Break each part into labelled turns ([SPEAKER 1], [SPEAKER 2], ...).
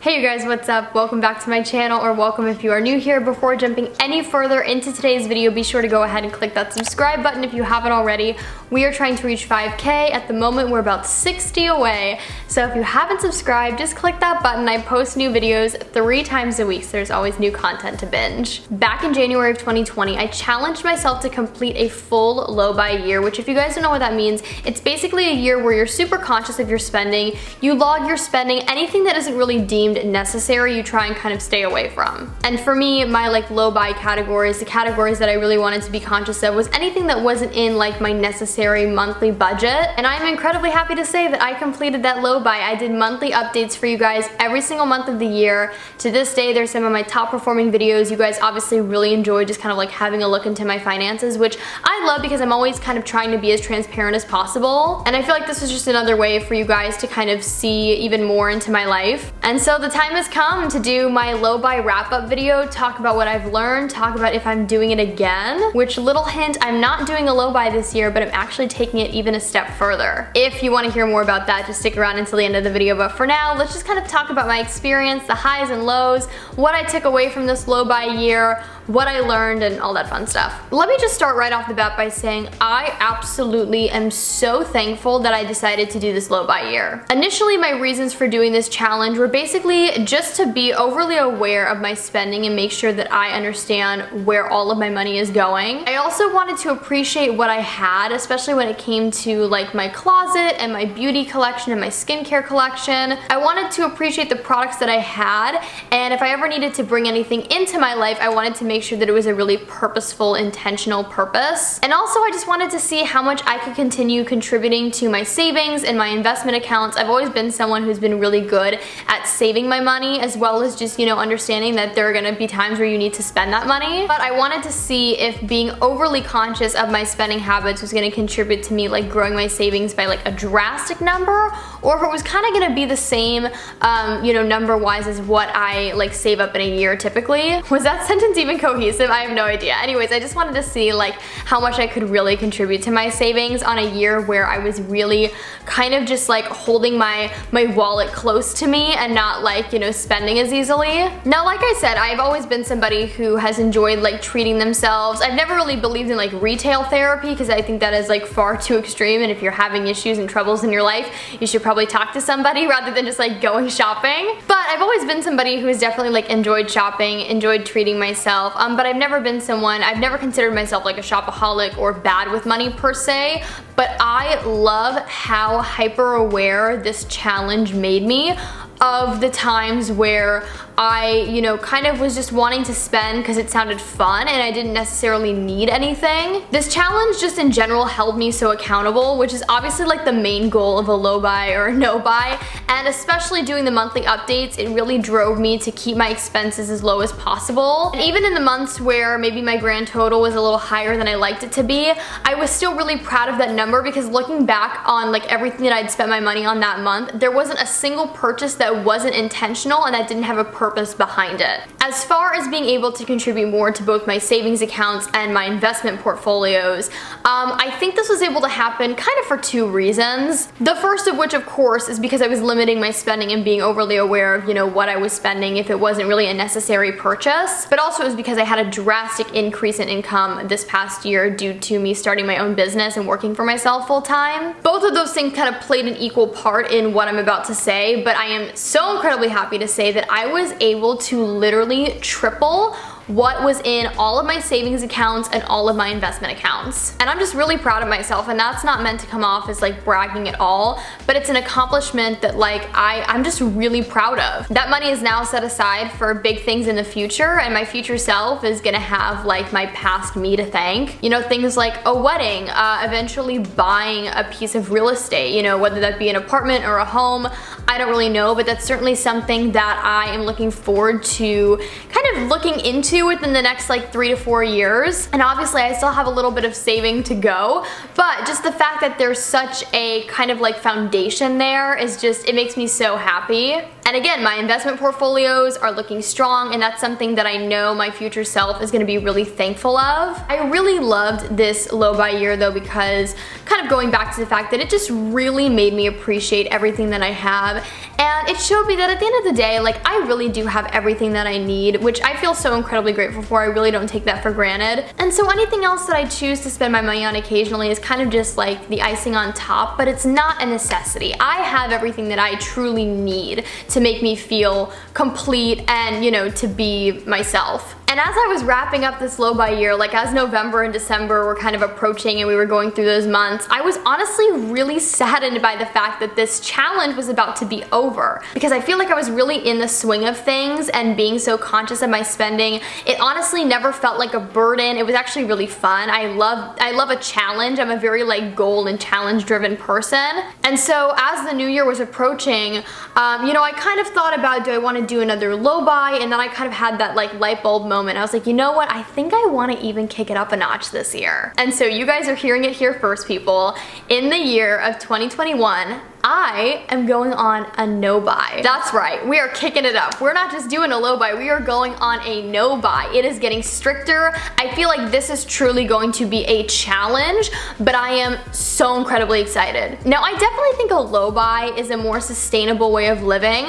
[SPEAKER 1] Hey you guys, what's up? Welcome back to my channel, or welcome if you are new here. Before jumping any further into today's video, be sure to go ahead and click that subscribe button if you haven't already. We are trying to reach 5K. At the moment, we're about 60 away. So if you haven't subscribed, just click that button. I post new videos 3 times a week, so there's always new content to binge. Back in January of 2020, I challenged myself to complete a full low-buy year, which if you guys don't know what that means, it's basically a year where you're super conscious of your spending. You log your spending, anything that isn't really deemed necessary, you try and kind of stay away from. And for me, my low buy categories, the categories that I really wanted to be conscious of, was anything that wasn't in my necessary monthly budget. And I'm incredibly happy to say that I completed that low buy. I did monthly updates for you guys every single month of the year. To this day, there's some of my top performing videos. You guys obviously really enjoy just kind of having a look into my finances, which I love because I'm always kind of trying to be as transparent as possible. And I feel like this is just another way for you guys to kind of see even more into my life. And so the time has come to do my low buy wrap up video, talk about what I've learned, talk about if I'm doing it again, which little hint, I'm not doing a low buy this year, but I'm actually taking it even a step further. If you want to hear more about that, just stick around until the end of the video. But for now, let's just kind of talk about my experience, the highs and lows, what I took away from this low buy year, what I learned, and all that fun stuff. Let me just start right off the bat by saying I absolutely am so thankful that I decided to do this low buy year. Initially, my reasons for doing this challenge were basically just to be overly aware of my spending and make sure that I understand where all of my money is going. I also wanted to appreciate what I had, especially when it came to my closet and my beauty collection and my skincare collection. I wanted to appreciate the products that I had, and if I ever needed to bring anything into my life, I wanted to make sure that it was a really purposeful, intentional purpose. And also I just wanted to see how much I could continue contributing to my savings and my investment accounts. I've always been someone who's been really good at saving my money, as well as just, understanding that there are gonna be times where you need to spend that money. But I wanted to see if being overly conscious of my spending habits was gonna contribute to me growing my savings by a drastic number, or if it was kind of gonna be the same, number wise as what I save up in a year typically. Was that sentence even cohesive? I have no idea. Anyways, I just wanted to see how much I could really contribute to my savings on a year where I was really kind of just holding my wallet close to me and not spending as easily. Now, like I said, I've always been somebody who has enjoyed treating themselves. I've never really believed in retail therapy because I think that is far too extreme, and if you're having issues and troubles in your life, you should probably talk to somebody rather than just going shopping. But I've always been somebody who has definitely enjoyed shopping, enjoyed treating myself, but I've never been someone, I've never considered myself a shopaholic or bad with money per se, but I love how hyper aware this challenge made me of the times where I, kind of was just wanting to spend because it sounded fun and I didn't necessarily need anything. This challenge just in general held me so accountable, which is obviously the main goal of a low buy or a no buy, and especially doing the monthly updates, it really drove me to keep my expenses as low as possible. And even in the months where maybe my grand total was a little higher than I liked it to be, I was still really proud of that number because looking back on everything that I'd spent my money on that month, there wasn't a single purchase that wasn't intentional and that didn't have a purpose behind it. As far as being able to contribute more to both my savings accounts and my investment portfolios, I think this was able to happen kind of for 2 reasons. The first of which, of course, is because I was limiting my spending and being overly aware of, what I was spending if it wasn't really a necessary purchase. But also it was because I had a drastic increase in income this past year due to me starting my own business and working for myself full time. Both of those things kind of played an equal part in what I'm about to say, but I am so incredibly happy to say that I was able to literally triple what was in all of my savings accounts and all of my investment accounts. And I'm just really proud of myself, and that's not meant to come off as bragging at all, but it's an accomplishment that I'm just really proud of. That money is now set aside for big things in the future, and my future self is gonna have my past me to thank. Things like a wedding, eventually buying a piece of real estate, whether that be an apartment or a home, I don't really know, but that's certainly something that I am looking forward to kind of looking into within the next 3 to 4 years. And obviously I still have a little bit of saving to go, but just the fact that there's such a kind of foundation there is just, it makes me so happy. And again, my investment portfolios are looking strong, and that's something that I know my future self is gonna be really thankful of. I really loved this low buy year though, because kind of going back to the fact that it just really made me appreciate everything that I have. And it showed me that at the end of the day, like, I really do have everything that I need, which I feel so incredibly grateful for. I really don't take that for granted. And so anything else that I choose to spend my money on occasionally is kind of just like the icing on top, but it's not a necessity. I have everything that I truly need to make me feel complete and, you know, to be myself. And as I was wrapping up this low buy year, like as November and December were kind of approaching and we were going through those months, I was honestly really saddened by the fact that this challenge was about to be over, because I feel like I was really in the swing of things and being so conscious of my spending. It honestly never felt like a burden. It was actually really fun. I love a challenge. I'm a very like goal and challenge driven person. And so as the new year was approaching, you know, I kind of thought about, do I want to do another low buy? And then I kind of had that like light bulb moment. I was like, you know what? I think I want to even kick it up a notch this year. And so you guys are hearing it here first, people. In the year of 2021, I am going on a no buy. That's right, we are kicking it up. We're not just doing a low buy, we are going on a no buy. It is getting stricter. I feel like this is truly going to be a challenge, but I am so incredibly excited. Now, I definitely think a low buy is a more sustainable way of living.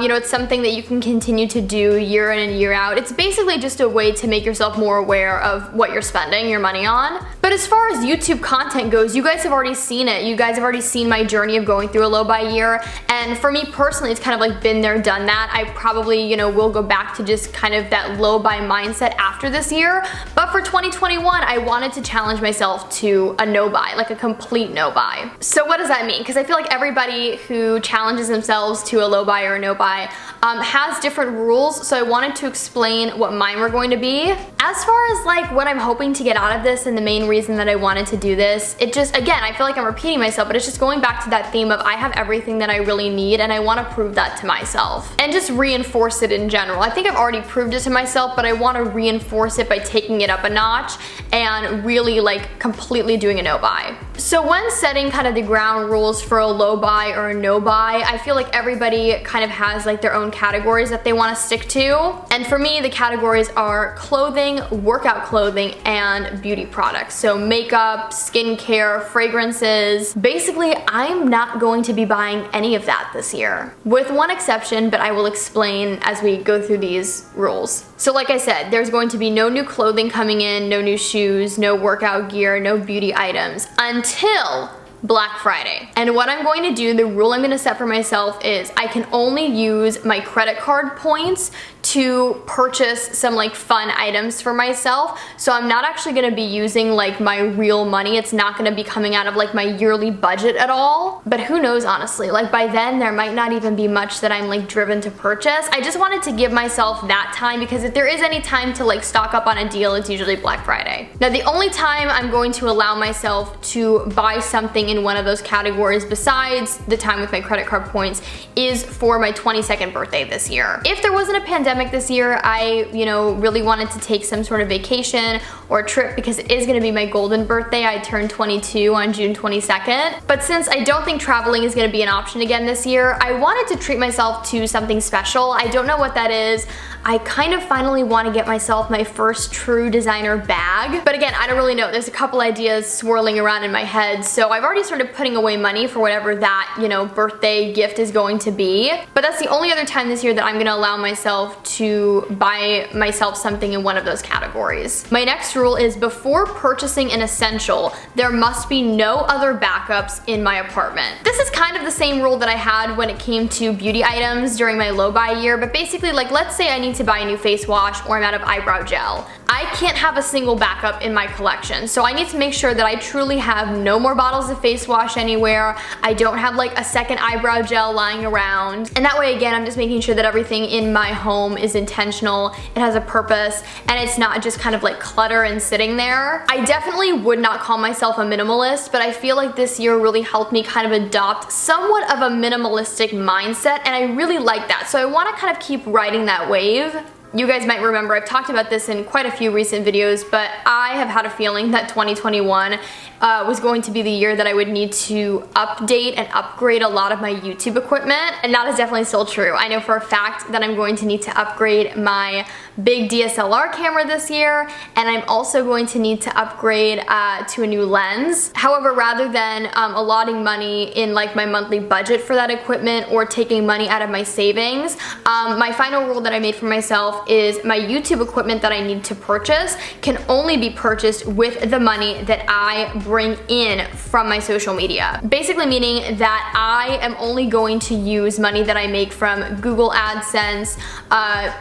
[SPEAKER 1] You know, it's something that you can continue to do year in and year out. It's basically just a way to make yourself more aware of what you're spending your money on. But as far as YouTube content goes, you guys have already seen it. You guys have already seen my journey of going through a low buy year, and for me personally, it's kind of like been there, done that. I probably, you know, will go back to just kind of that low buy mindset after this year, but for 2021, I wanted to challenge myself to a no buy, like a complete no buy. So what does that mean? Because I feel like everybody who challenges themselves to a low buy or a no buy has different rules, so I wanted to explain what mine were going to be. As far as like what I'm hoping to get out of this and the main reason that I wanted to do this, it just, again, I feel like I'm repeating myself, but it's just going back to that theme of I have everything that I really need, and I want to prove that to myself and just reinforce it in general. I think I've already proved it to myself, but I want to reinforce it by taking it up a notch and really like completely doing a no buy. So when setting kind of the ground rules for a low buy or a no buy, I feel like everybody kind of has like their own categories that they want to stick to. And for me, the categories are clothing, workout clothing, and beauty products. So makeup, skincare, fragrances. Basically, I'm not going to be buying any of that this year. With one exception, but I will explain as we go through these rules. So like I said, there's going to be no new clothing coming in, no new shoes, no workout gear, no beauty items until Black Friday. And what I'm going to do, the rule I'm going to set for myself is I can only use my credit card points to purchase some like fun items for myself. So I'm not actually going to be using like my real money. It's not going to be coming out of like my yearly budget at all. But who knows, honestly, like by then there might not even be much that I'm like driven to purchase. I just wanted to give myself that time, because if there is any time to like stock up on a deal, it's usually Black Friday. Now, the only time I'm going to allow myself to buy something in one of those categories besides the time with my credit card points is for my 22nd birthday this year. If there wasn't a pandemic this year, I, you know, really wanted to take some sort of vacation or trip, because it is going to be my golden birthday. I turned 22 on June 22nd. But since I don't think traveling is going to be an option again this year, I wanted to treat myself to something special. I don't know what that is. I kind of finally want to get myself my first true designer bag. But again, I don't really know. There's a couple ideas swirling around in my head. So I've already started putting away money for whatever that, you know, birthday gift is going to be. But that's the only other time this year that I'm going to allow myself to buy myself something in one of those categories. My next rule is before purchasing an essential, there must be no other backups in my apartment. This is kind of the same rule that I had when it came to beauty items during my low buy year, but basically, like, let's say I need to buy a new face wash or I'm out of eyebrow gel. I can't have a single backup in my collection, so I need to make sure that I truly have no more bottles of face wash anywhere. I don't have like a second eyebrow gel lying around, and that way, again, I'm just making sure that everything in my home is intentional, it has a purpose, and it's not just kind of like clutter and sitting there. I definitely would not call myself a minimalist, but I feel like this year really helped me kind of adopt somewhat of a minimalistic mindset, and I really like that, so I want to kind of keep riding that wave. You guys might remember I've talked about this in quite a few recent videos, but I have had a feeling that 2021 was going to be the year that I would need to update and upgrade a lot of my YouTube equipment, and that is definitely still true. I know for a fact that I'm going to need to upgrade my big DSLR camera this year, and I'm also going to need to upgrade to a new lens. However, rather than allotting money in like my monthly budget for that equipment or taking money out of my savings, my final rule that I made for myself is my YouTube equipment that I need to purchase can only be purchased with the money that I bring in from my social media. Basically meaning that I am only going to use money that I make from Google AdSense,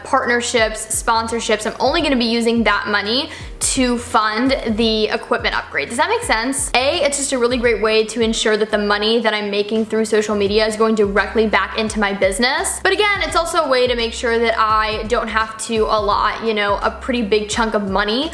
[SPEAKER 1] partnerships, sponsorships. I'm only gonna be using that money to fund the equipment upgrade. Does that make sense? It's just a really great way to ensure that the money that I'm making through social media is going directly back into my business. But again, it's also a way to make sure that I don't have to allot, you know, a pretty big chunk of money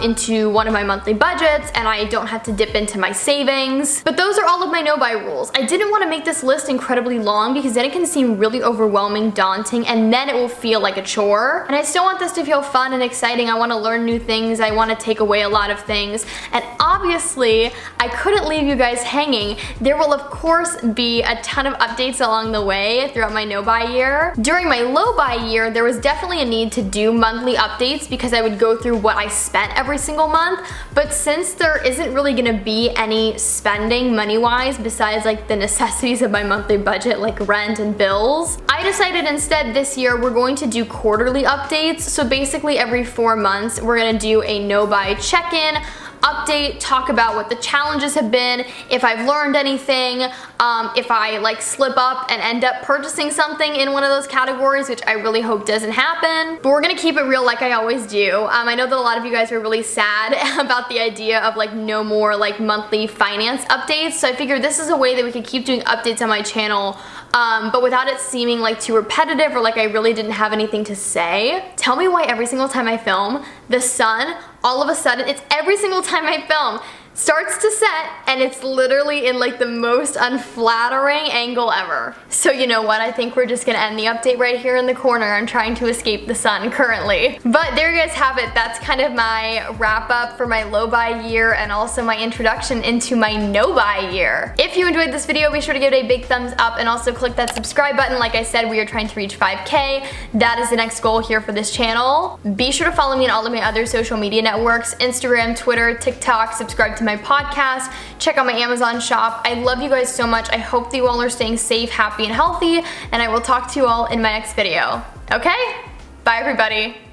[SPEAKER 1] into one of my monthly budgets, and I don't have to dip into my savings. But those are all of my no-buy rules. I didn't want to make this list incredibly long because then it can seem really overwhelming, daunting, and then it will feel like a chore. And I still want this to feel fun and exciting. I want to learn new things. I want to take away a lot of things. And obviously, I couldn't leave you guys hanging. There will of course be a ton of updates along the way throughout my no-buy year. During my low-buy year, there was definitely a need to do monthly updates because I would go through what I spent every single month. But since there isn't really gonna be any spending money-wise besides like the necessities of my monthly budget like rent and bills, I decided instead this year we're going to do quarterly updates. So basically every 4 months we're gonna do a no-buy check-in, update, talk about what the challenges have been, if I've learned anything, if I like slip up and end up purchasing something in one of those categories, which I really hope doesn't happen. But we're gonna keep it real like I always do. I know that a lot of you guys were really sad about the idea of like no more like monthly finance updates, so I figured this is a way that we could keep doing updates on my channel but without it seeming like too repetitive or like I really didn't have anything to say. Tell me why every single time I film, the sun, all of a sudden, it's every single time I film, starts to set and it's literally in like the most unflattering angle ever. So you know what, I think we're just gonna end the update right here in the corner. I'm trying to escape the sun currently. But there you guys have it. That's kind of my wrap up for my low buy year and also my introduction into my no buy year. If you enjoyed this video, be sure to give it a big thumbs up and also click that subscribe button. Like I said, we are trying to reach 5K. That is the next goal here for this channel. Be sure to follow me on all of my other social media networks, Instagram, Twitter, TikTok, subscribe to my podcast, check out my Amazon shop. I love you guys so much. I hope that you all are staying safe, happy, and healthy, and I will talk to you all in my next video. Okay? Bye everybody.